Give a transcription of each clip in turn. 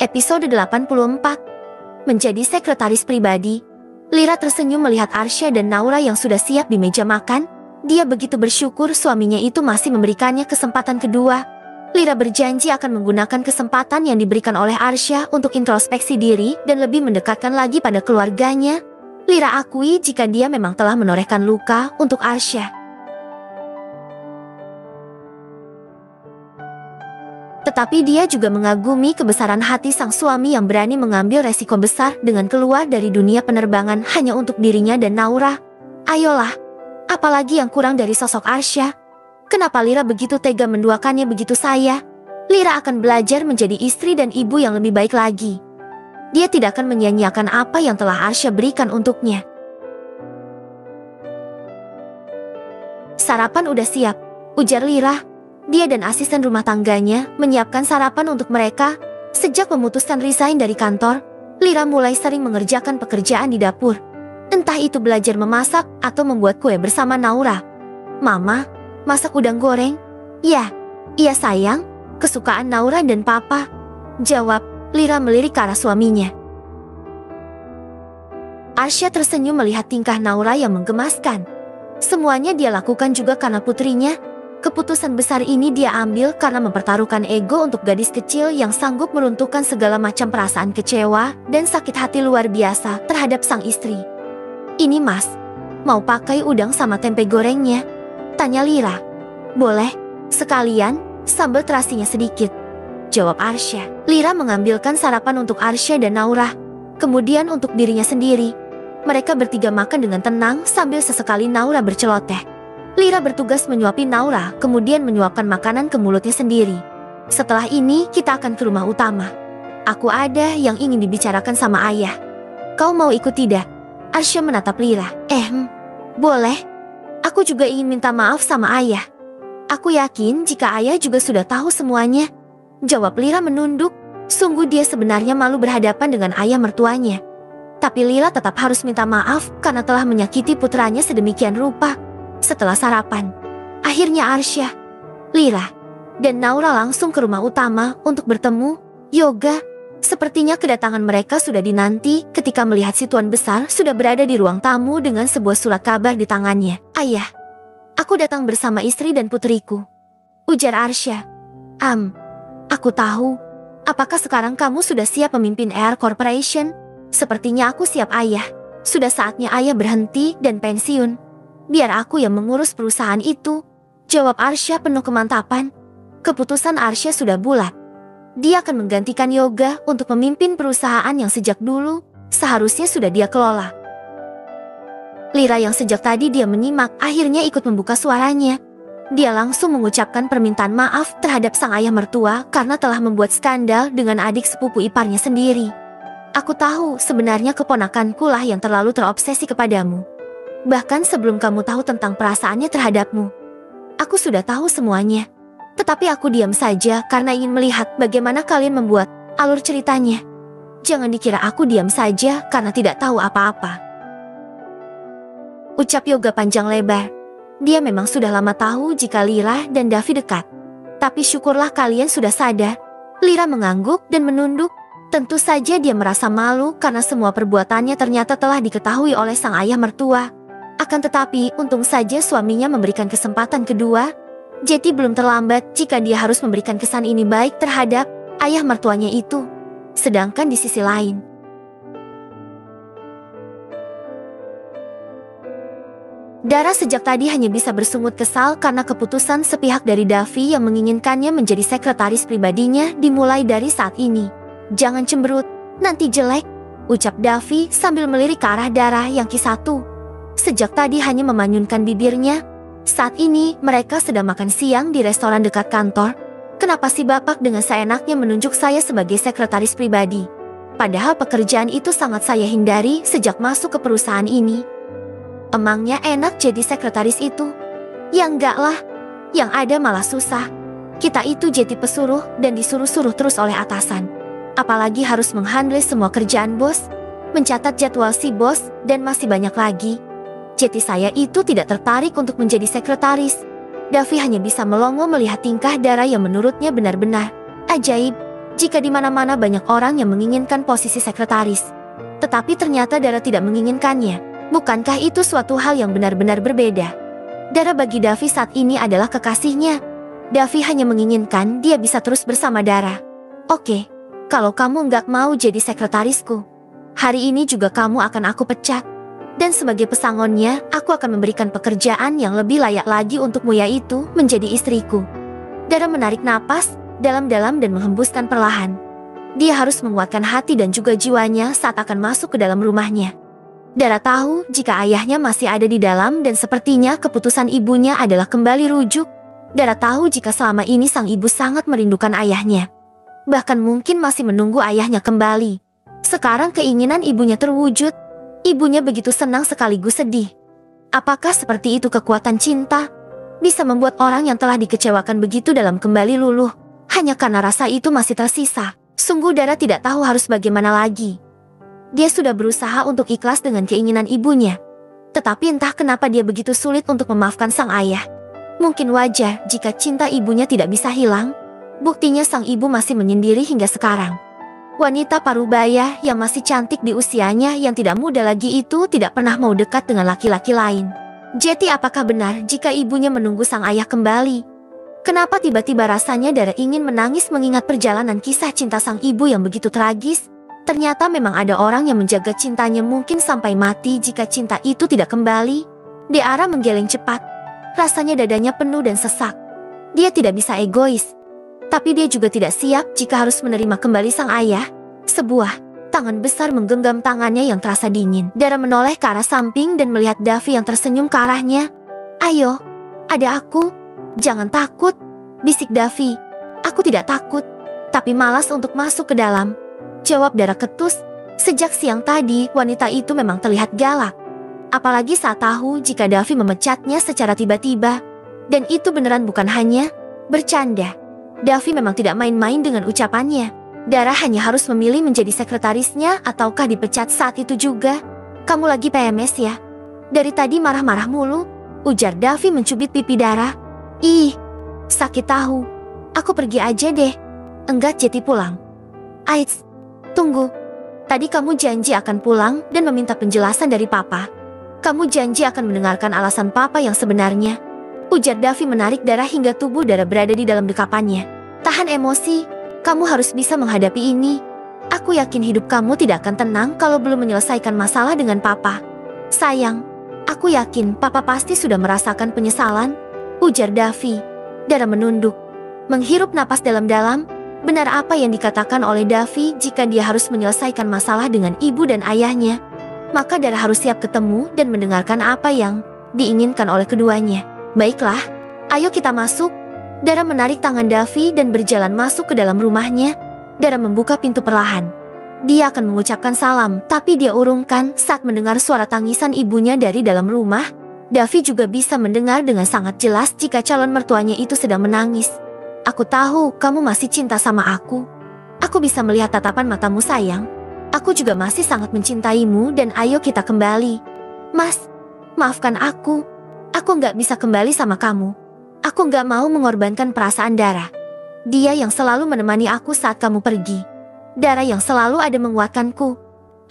Episode 84. Menjadi sekretaris pribadi. Lira tersenyum melihat Arsya dan Naura yang sudah siap di meja makan. Dia begitu bersyukur suaminya itu masih memberikannya kesempatan kedua. Lira berjanji akan menggunakan kesempatan yang diberikan oleh Arsya untuk introspeksi diri dan lebih mendekatkan lagi pada keluarganya. Lira akui jika dia memang telah menorehkan luka untuk Arsya. Tetapi dia juga mengagumi kebesaran hati sang suami yang berani mengambil resiko besar dengan keluar dari dunia penerbangan hanya untuk dirinya dan Naura. Ayolah, apalagi yang kurang dari sosok Arsya? Kenapa Lira begitu tega menduakannya begitu saja? Lira akan belajar menjadi istri dan ibu yang lebih baik lagi. Dia tidak akan menyia-nyiakan apa yang telah Arsya berikan untuknya. Sarapan udah siap, ujar Lira. Dia dan asisten rumah tangganya menyiapkan sarapan untuk mereka. Sejak memutuskan resign dari kantor, Lira mulai sering mengerjakan pekerjaan di dapur. Entah itu belajar memasak atau membuat kue bersama Naura. "Mama, masak udang goreng?" "Ya, iya sayang, kesukaan Naura dan Papa," jawab Lira melirik ke arah suaminya. Arsya tersenyum melihat tingkah Naura yang menggemaskan. Semuanya dia lakukan juga karena putrinya. Keputusan besar ini dia ambil karena mempertaruhkan ego untuk gadis kecil yang sanggup meruntuhkan segala macam perasaan kecewa dan sakit hati luar biasa terhadap sang istri. "Ini Mas, mau pakai udang sama tempe gorengnya?" tanya Lira. "Boleh, sekalian sambal terasinya sedikit," jawab Arsya. Lira mengambilkan sarapan untuk Arsya dan Naura, kemudian untuk dirinya sendiri. Mereka bertiga makan dengan tenang sambil sesekali Naura berceloteh. Lira bertugas menyuapi Naura, kemudian menyuapkan makanan ke mulutnya sendiri. "Setelah ini kita akan ke rumah utama. Aku ada yang ingin dibicarakan sama ayah. Kau mau ikut tidak?" Arsya menatap Lira. Boleh. Aku juga ingin minta maaf sama ayah. Aku yakin jika ayah juga sudah tahu semuanya," jawab Lira menunduk. Sungguh dia sebenarnya malu berhadapan dengan ayah mertuanya. Tapi Lira tetap harus minta maaf karena telah menyakiti putranya sedemikian rupa. Setelah sarapan, akhirnya Arsya, Lira, dan Naura langsung ke rumah utama untuk bertemu. Yoga. Sepertinya kedatangan mereka sudah dinanti ketika melihat si tuan besar sudah berada di ruang tamu dengan sebuah surat kabar di tangannya. "Ayah, aku datang bersama istri dan putriku," ujar Arsya. Aku tahu. Apakah sekarang kamu sudah siap memimpin Air Corporation?" "Sepertinya aku siap ayah. Sudah saatnya ayah berhenti dan pensiun. Biar aku yang mengurus perusahaan itu," jawab Arsya penuh kemantapan. Keputusan Arsya sudah bulat. Dia akan menggantikan Yoga untuk memimpin perusahaan yang sejak dulu seharusnya sudah dia kelola. Lira yang sejak tadi dia menyimak akhirnya ikut membuka suaranya. Dia langsung mengucapkan permintaan maaf terhadap sang ayah mertua karena telah membuat skandal dengan adik sepupu iparnya sendiri. "Aku tahu sebenarnya keponakanku lah yang terlalu terobsesi kepadamu. Bahkan sebelum kamu tahu tentang perasaannya terhadapmu. Aku sudah tahu semuanya. Tetapi aku diam saja karena ingin melihat bagaimana kalian membuat alur ceritanya. Jangan dikira aku diam saja karena tidak tahu apa-apa," ucap Yoga panjang lebar. Dia memang sudah lama tahu jika Lira dan Davi dekat. Tapi syukurlah kalian sudah sadar. Lira mengangguk dan menunduk. Tentu saja dia merasa malu karena semua perbuatannya ternyata telah diketahui oleh sang ayah mertua. Akan tetapi, untung saja suaminya memberikan kesempatan kedua. Jadi belum terlambat jika dia harus memberikan kesan ini baik terhadap ayah mertuanya itu. Sedangkan di sisi lain, Dara sejak tadi hanya bisa bersungut kesal karena keputusan sepihak dari Davi yang menginginkannya menjadi sekretaris pribadinya dimulai dari saat ini. "Jangan cemberut, nanti jelek," ucap Davi sambil melirik ke arah Dara yang kisatu. Sejak tadi hanya memanyunkan bibirnya. Saat ini mereka sedang makan siang di restoran dekat kantor. "Kenapa si bapak dengan seenaknya menunjuk saya sebagai sekretaris pribadi? Padahal pekerjaan itu sangat saya hindari sejak masuk ke perusahaan ini. Emangnya enak jadi sekretaris itu?" "Ya enggak lah, yang ada malah susah. Kita itu jadi pesuruh dan disuruh-suruh terus oleh atasan. Apalagi harus menghandle semua kerjaan bos, mencatat jadwal si bos, dan masih banyak lagi. Jadi saya itu tidak tertarik untuk menjadi sekretaris." Davi hanya bisa melongo melihat tingkah Dara yang menurutnya benar-benar ajaib. Jika di mana-mana banyak orang yang menginginkan posisi sekretaris, tetapi ternyata Dara tidak menginginkannya, bukankah itu suatu hal yang benar-benar berbeda? Dara bagi Davi saat ini adalah kekasihnya. Davi hanya menginginkan dia bisa terus bersama Dara. Oke, kalau kamu nggak mau jadi sekretarisku, hari ini juga kamu akan aku pecat. Dan sebagai pesangonnya, aku akan memberikan pekerjaan yang lebih layak lagi untukmu, yaitu menjadi istriku. Dara menarik napas dalam-dalam dan menghembuskan perlahan. Dia harus menguatkan hati dan juga jiwanya saat akan masuk ke dalam rumahnya. Dara tahu jika ayahnya masih ada di dalam dan sepertinya keputusan ibunya adalah kembali rujuk. Dara tahu jika selama ini sang ibu sangat merindukan ayahnya. Bahkan mungkin masih menunggu ayahnya kembali. Sekarang keinginan ibunya terwujud. Ibunya begitu senang sekaligus sedih. Apakah seperti itu kekuatan cinta? Bisa membuat orang yang telah dikecewakan begitu dalam kembali luluh. Hanya karena rasa itu masih tersisa. Sungguh Dara tidak tahu harus bagaimana lagi. Dia sudah berusaha untuk ikhlas dengan keinginan ibunya. Tetapi entah kenapa dia begitu sulit untuk memaafkan sang ayah. Mungkin wajar jika cinta ibunya tidak bisa hilang. Buktinya sang ibu masih menyendiri hingga sekarang. Wanita parubaya yang masih cantik di usianya yang tidak muda lagi itu tidak pernah mau dekat dengan laki-laki lain. Jadi apakah benar jika ibunya menunggu sang ayah kembali? Kenapa tiba-tiba rasanya Dara ingin menangis mengingat perjalanan kisah cinta sang ibu yang begitu tragis? Ternyata memang ada orang yang menjaga cintanya mungkin sampai mati jika cinta itu tidak kembali. Dara menggeleng cepat. Rasanya dadanya penuh dan sesak. Dia tidak bisa egois. Tapi dia juga tidak siap jika harus menerima kembali sang ayah. Sebuah tangan besar menggenggam tangannya yang terasa dingin. Dara menoleh ke arah samping dan melihat Davi yang tersenyum ke arahnya. Ayo, ada aku. Jangan takut, bisik Davi. Aku tidak takut, tapi malas untuk masuk ke dalam. Jawab Dara ketus. Sejak siang tadi, wanita itu memang terlihat galak. Apalagi saat tahu jika Davi memecatnya secara tiba-tiba. Dan itu beneran bukan hanya bercanda. Davi memang tidak main-main dengan ucapannya. Dara hanya harus memilih menjadi sekretarisnya ataukah dipecat saat itu juga. Kamu lagi PMS ya? Dari tadi marah-marah mulu, ujar Davi mencubit pipi Dara. Ih, sakit tahu. Aku pergi aja deh. Enggak, Jeti pulang. Aits, tunggu. Tadi kamu janji akan pulang dan meminta penjelasan dari Papa. Kamu janji akan mendengarkan alasan Papa yang sebenarnya. Ujar Davi menarik Dara hingga tubuh Dara berada di dalam dekapannya. Tahan emosi, kamu harus bisa menghadapi ini. Aku yakin hidup kamu tidak akan tenang kalau belum menyelesaikan masalah dengan Papa. Sayang, aku yakin Papa pasti sudah merasakan penyesalan. Ujar Davi. Dara menunduk, menghirup napas dalam-dalam. Benar apa yang dikatakan oleh Davi jika dia harus menyelesaikan masalah dengan ibu dan ayahnya. Maka Dara harus siap ketemu dan mendengarkan apa yang diinginkan oleh keduanya. Baiklah, ayo kita masuk. Dara menarik tangan Davi dan berjalan masuk ke dalam rumahnya. Dara membuka pintu perlahan. Dia akan mengucapkan salam, tapi dia urungkan saat mendengar suara tangisan ibunya dari dalam rumah. Davi juga bisa mendengar dengan sangat jelas jika calon mertuanya itu sedang menangis. Aku tahu kamu masih cinta sama aku. Aku bisa melihat tatapan matamu, sayang. Aku juga masih sangat mencintaimu dan ayo kita kembali. Mas, maafkan aku. Aku nggak bisa kembali sama kamu. Aku nggak mau mengorbankan perasaan Dara. Dia yang selalu menemani aku saat kamu pergi. Dara yang selalu ada menguatkanku.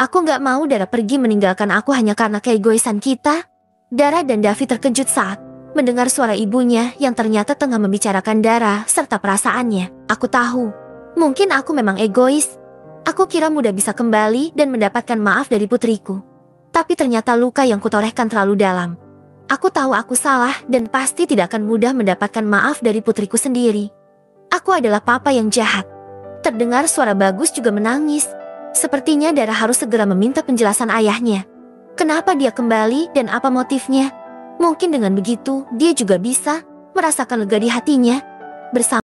Aku nggak mau Dara pergi meninggalkan aku hanya karena keegoisan kita. Dara dan Davi terkejut saat mendengar suara ibunya yang ternyata tengah membicarakan Dara serta perasaannya. Aku tahu, mungkin aku memang egois. Aku kira mudah bisa kembali dan mendapatkan maaf dari putriku. Tapi ternyata luka yang kutorehkan terlalu dalam. Aku tahu aku salah dan pasti tidak akan mudah mendapatkan maaf dari putriku sendiri. Aku adalah papa yang jahat. Terdengar suara Bagus juga menangis. Sepertinya Dara harus segera meminta penjelasan ayahnya. Kenapa dia kembali dan apa motifnya? Mungkin dengan begitu dia juga bisa merasakan lega di hatinya. Bersama